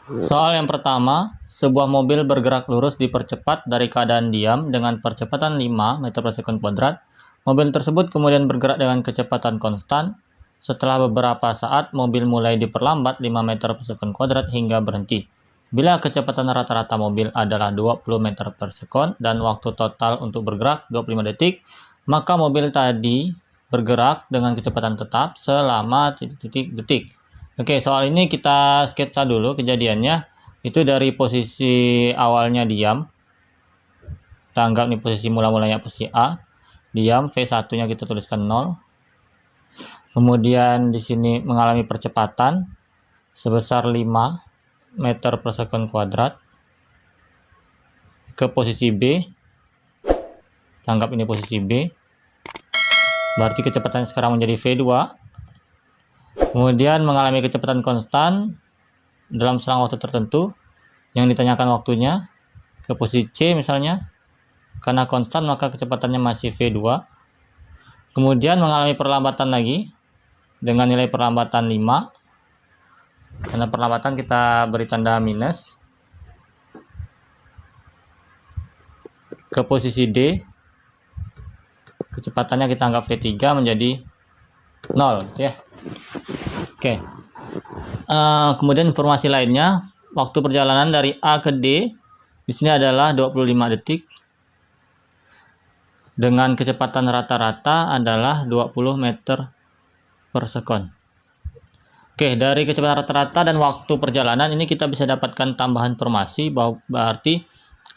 Soal yang pertama, sebuah mobil bergerak lurus dipercepat dari keadaan diam dengan percepatan 5 meter per sekon kuadrat. Mobil tersebut kemudian bergerak dengan kecepatan konstan. Setelah beberapa saat, mobil mulai diperlambat 5 meter per sekon kuadrat hingga berhenti. Bila kecepatan rata-rata mobil adalah 20 meter per sekon dan waktu total untuk bergerak 25 detik, maka mobil tadi bergerak dengan kecepatan tetap selama titik-titik detik. Oke, soal ini kita sketsa dulu kejadiannya. Itu dari posisi awalnya diam. Kita anggap nih posisi mula-mulanya posisi A. Diam, V1-nya kita tuliskan 0. Kemudian di sini mengalami percepatan sebesar 5 meter per sekon kuadrat ke posisi B. Kita anggap ini posisi B. Berarti kecepatannya sekarang menjadi V2. Kemudian mengalami kecepatan konstan dalam selang waktu tertentu yang ditanyakan waktunya ke posisi C misalnya. Karena konstan maka kecepatannya masih V2. Kemudian mengalami perlambatan lagi dengan nilai perlambatan 5. Karena perlambatan kita beri tanda minus. Ke posisi D. Kecepatannya kita anggap V3 menjadi 0 ya. Oke. Kemudian informasi lainnya, waktu perjalanan dari A ke D di sini adalah 25 detik dengan kecepatan rata-rata adalah 20 meter per sekon. Oke, dari kecepatan rata-rata dan waktu perjalanan ini kita bisa dapatkan tambahan informasi bahwa berarti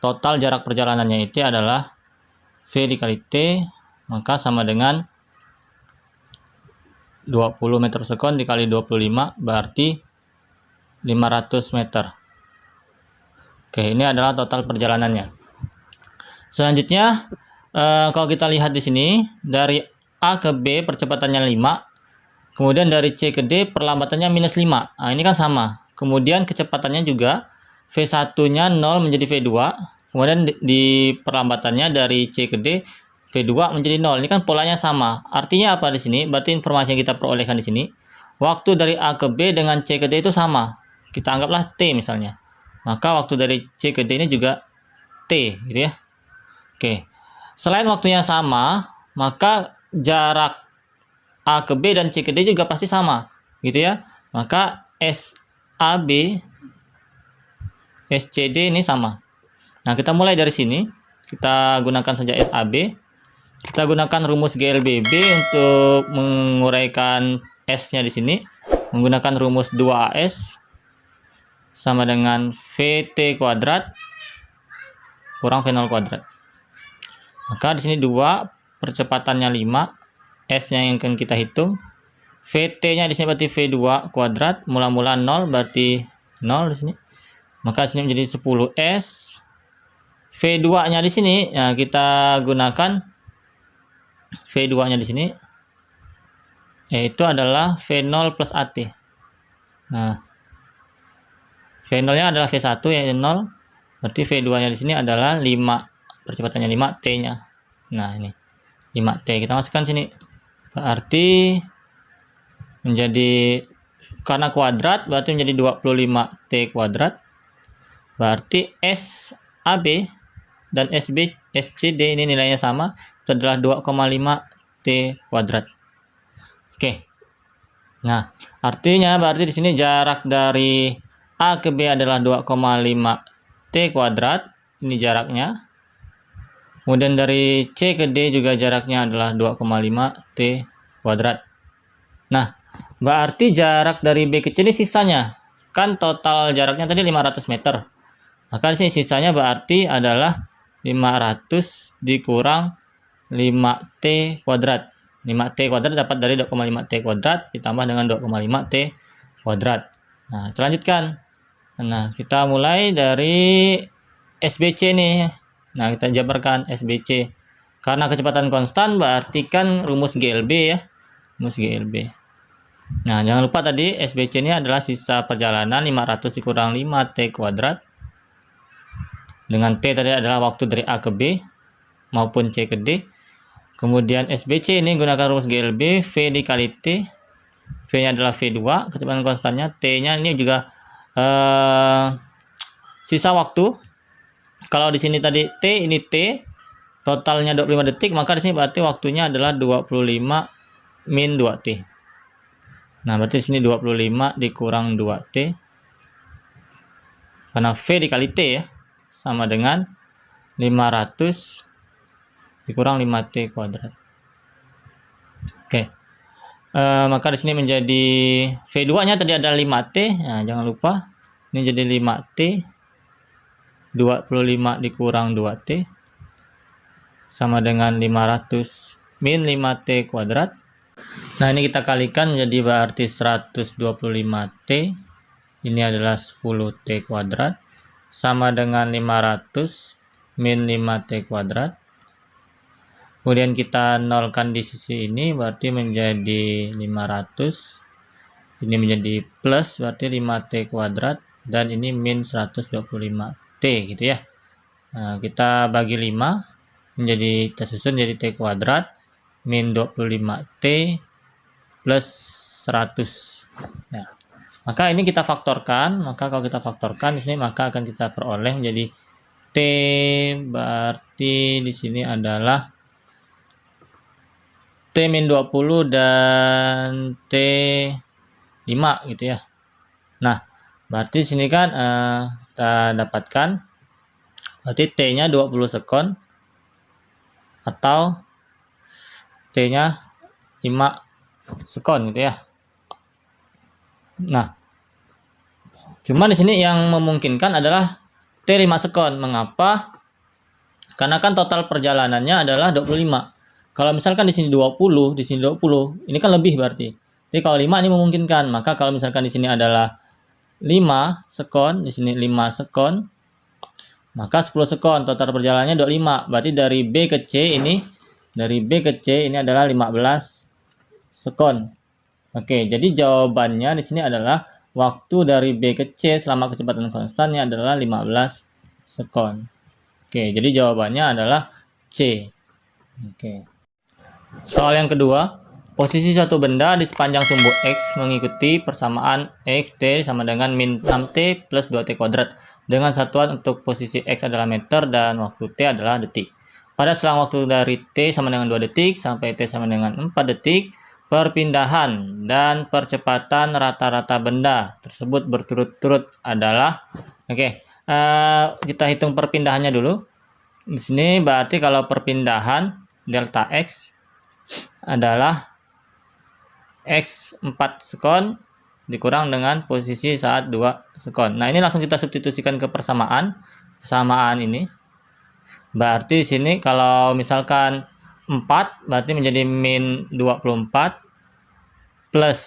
total jarak perjalanannya itu adalah V dikali T, maka sama dengan 20 meter per sekon dikali 25 berarti 500 meter. Oke, ini adalah total perjalanannya. Selanjutnya, kalau kita lihat di sini, dari A ke B percepatannya 5, kemudian dari C ke D perlambatannya minus 5. Nah, ini kan sama. Kemudian kecepatannya juga V1-nya 0 menjadi V2, kemudian di perlambatannya dari C ke D V2 menjadi 0. Ini kan polanya sama. Artinya apa di sini? Berarti informasi yang kita perolehkan di sini, waktu dari A ke B dengan C ke D itu sama. Kita anggaplah T misalnya. Maka waktu dari C ke D ini juga T, gitu ya. Oke. Selain waktunya sama, maka jarak A ke B dan C ke D juga pasti sama, gitu ya. Maka SAB, SCD ini sama. Nah, kita mulai dari sini. Kita gunakan saja SAB. Kita gunakan rumus GLBB untuk menguraikan S-nya di sini. Menggunakan rumus 2AS sama dengan VT kuadrat kurang V0 kuadrat. Maka di sini 2, percepatannya 5, S-nya yang akan kita hitung. VT-nya di sini berarti V2 kuadrat, mula-mula 0 berarti 0 di sini. Maka sini menjadi 10S. V2-nya di sini ya kita gunakan V2-nya di sini yaitu adalah V0 plus AT. Nah, V0-nya adalah V1 yaitu 0, berarti V2-nya di sini adalah 5, percepatannya 5, T-nya. Nah, ini 5T kita masukkan sini. Berarti menjadi karena kuadrat berarti menjadi 25T kuadrat. Berarti SAB dan SCD ini nilainya sama, itu adalah 2,5T kuadrat. Oke. Nah, artinya berarti di sini jarak dari A ke B adalah 2,5T kuadrat. Ini jaraknya. Kemudian dari C ke D juga jaraknya adalah 2,5T kuadrat. Nah, berarti jarak dari B ke C ini sisanya. Kan total jaraknya tadi 500 meter. Maka di sini sisanya berarti adalah 500 dikurang 5T kuadrat. 5T kuadrat dapat dari 2,5T kuadrat ditambah dengan 2,5T kuadrat. Nah, kita lanjutkan. Nah, kita mulai dari SBC nih. Nah, kita jabarkan SBC. Karena kecepatan konstan berarti kan rumus GLB ya. Rumus GLB. Nah, jangan lupa tadi SBC ini adalah sisa perjalanan 500 dikurang 5T kuadrat. Dengan T tadi adalah waktu dari A ke B maupun C ke D. Kemudian SBC ini gunakan rumus GLB, V dikali T. V-nya adalah V2, kecepatan konstannya. T-nya ini juga sisa waktu. Kalau di sini tadi T, ini T, totalnya 25 detik, maka di sini berarti waktunya adalah 25 min 2T. Nah, berarti di sini 25 dikurang 2T. Karena V dikali T ya, sama dengan 500 dikurang 5T kuadrat. Oke. Maka di sini menjadi V2-nya tadi ada 5T. Nah, jangan lupa ini jadi 5T 25 dikurang 2T sama dengan 500 min 5T kuadrat. Nah, ini kita kalikan menjadi berarti 125T. Ini adalah 10T kuadrat sama dengan 500 min 5T kuadrat. Kemudian kita nolkan di sisi ini, berarti menjadi 500. Ini menjadi plus, berarti 5T kuadrat. Dan ini min 125T gitu ya. Nah, kita bagi 5 menjadi, kita susun jadi T kuadrat min 25T plus 100. Nah, maka ini kita faktorkan. Maka kalau kita faktorkan di sini, maka akan kita peroleh menjadi T, berarti di sini adalah T min 20 dan T 5 gitu ya. Nah, berarti sini kan kita dapatkan berarti T-nya 20 sekon atau T-nya 5 sekon gitu ya. Nah, cuma di sini yang memungkinkan adalah T 5 sekon. Mengapa? Karena kan total perjalanannya adalah 25. Kalau misalkan di sini 20, di sini 20, ini kan lebih berarti. Jadi kalau 5 ini memungkinkan. Maka kalau misalkan di sini adalah 5 sekon, di sini 5 sekon, maka 10 sekon, total perjalanannya 25. Berarti dari B ke C ini, dari B ke C ini adalah 15 sekon. Oke, jadi jawabannya di sini adalah waktu dari B ke C selama kecepatan konstannya adalah 15 sekon. Oke, jadi jawabannya adalah C. Oke. Soal yang kedua, posisi suatu benda di sepanjang sumbu X mengikuti persamaan X T sama dengan min 6T plus 2T kuadrat dengan satuan untuk posisi X adalah meter dan waktu T adalah detik. Pada selang waktu dari T sama dengan 2 detik sampai T sama dengan 4 detik, perpindahan dan percepatan rata-rata benda tersebut berturut-turut adalah, kita hitung perpindahannya dulu. Di sini berarti kalau perpindahan delta X adalah X 4 sekon dikurang dengan posisi saat 2 sekon. Nah, ini langsung kita substitusikan ke persamaan ini. Berarti di sini kalau misalkan 4 berarti menjadi min 24 plus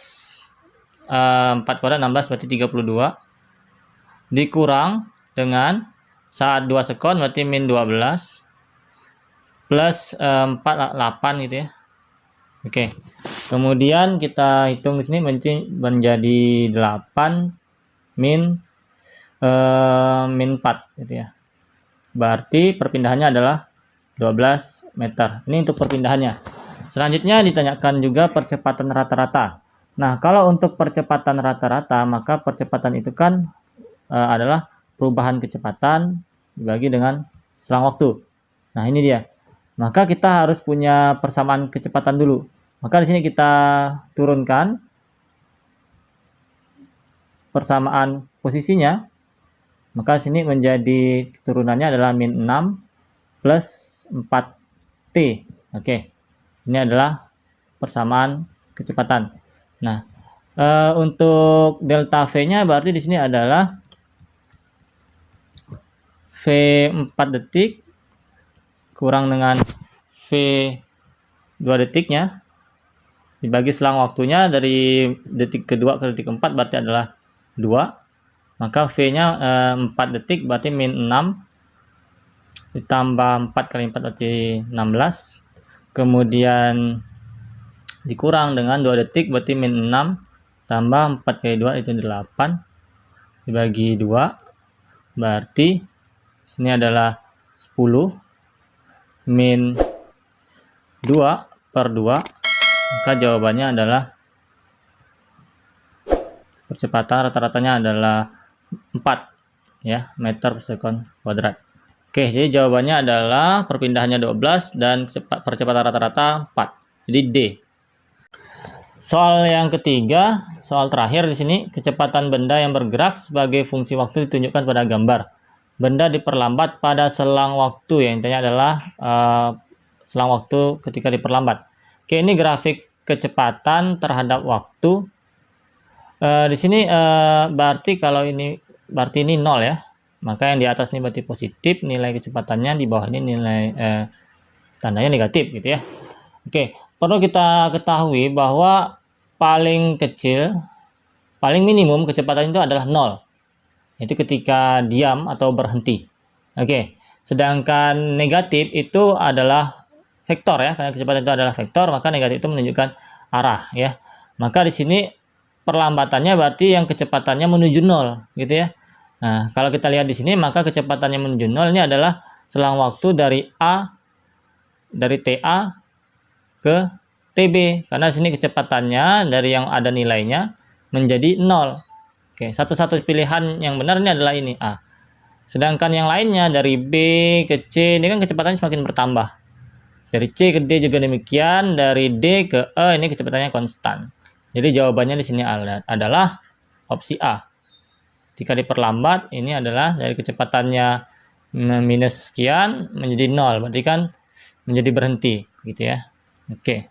4 kuadrat 16 berarti 32 dikurang dengan saat 2 sekon berarti min 12 plus 4 8 gitu ya. Oke. Kemudian kita hitung di sini menjadi 8 min 4 gitu ya. Berarti perpindahannya adalah 12 meter. Ini untuk perpindahannya. Selanjutnya ditanyakan juga percepatan rata-rata. Nah, kalau untuk percepatan rata-rata, maka percepatan itu kan adalah perubahan kecepatan dibagi dengan selang waktu. Nah, ini dia. Maka kita harus punya persamaan kecepatan dulu. Maka di sini kita turunkan persamaan posisinya. Maka di sini menjadi turunannya adalah min 6 plus 4T. Oke. Ini adalah persamaan kecepatan. Nah, untuk delta V-nya berarti di sini adalah V 4 detik kurang dengan V 2 detiknya dibagi selang waktunya dari detik kedua ke detik keempat berarti adalah 2. Maka V-nya 4 detik berarti min 6 ditambah 4 kali 4 berarti 16. Kemudian dikurang dengan 2 detik berarti min 6 tambah 4 kali 2 itu 8 dibagi 2 berarti sini adalah 10 min 2 per 2. Maka jawabannya adalah percepatan rata-ratanya adalah 4 ya, meter per sekon kuadrat. Oke, jadi jawabannya adalah perpindahannya 12 dan percepatan rata-rata 4. Jadi D. Soal yang ketiga, soal terakhir di sini, kecepatan benda yang bergerak sebagai fungsi waktu ditunjukkan pada gambar. Benda diperlambat pada selang waktu, yang intinya adalah selang waktu ketika diperlambat. Oke, ini grafik kecepatan terhadap waktu. Di sini berarti kalau ini berarti ini 0 ya. Maka yang di atas ini berarti positif, nilai kecepatannya, di bawah ini nilai tandanya negatif gitu ya. Oke, perlu kita ketahui bahwa paling kecil, paling minimum kecepatan itu adalah 0. Itu ketika diam atau berhenti. Oke, sedangkan negatif itu adalah vektor ya, karena kecepatan itu adalah vektor, maka negatif itu menunjukkan arah ya. Maka di sini perlambatannya berarti yang kecepatannya menuju 0 gitu ya. Nah, kalau kita lihat di sini, maka kecepatannya menuju 0 ini adalah selang waktu dari TA ke TB. Karena di sini kecepatannya dari yang ada nilainya menjadi 0. Oke, satu-satu pilihan yang benar ini adalah ini, A. Sedangkan yang lainnya dari B ke C, ini kan kecepatannya semakin bertambah. Dari C ke D juga demikian, dari D ke E ini kecepatannya konstan. Jadi jawabannya di sini adalah opsi A. Jika diperlambat, ini adalah dari kecepatannya minus sekian menjadi 0, berarti kan menjadi berhenti gitu ya. Oke.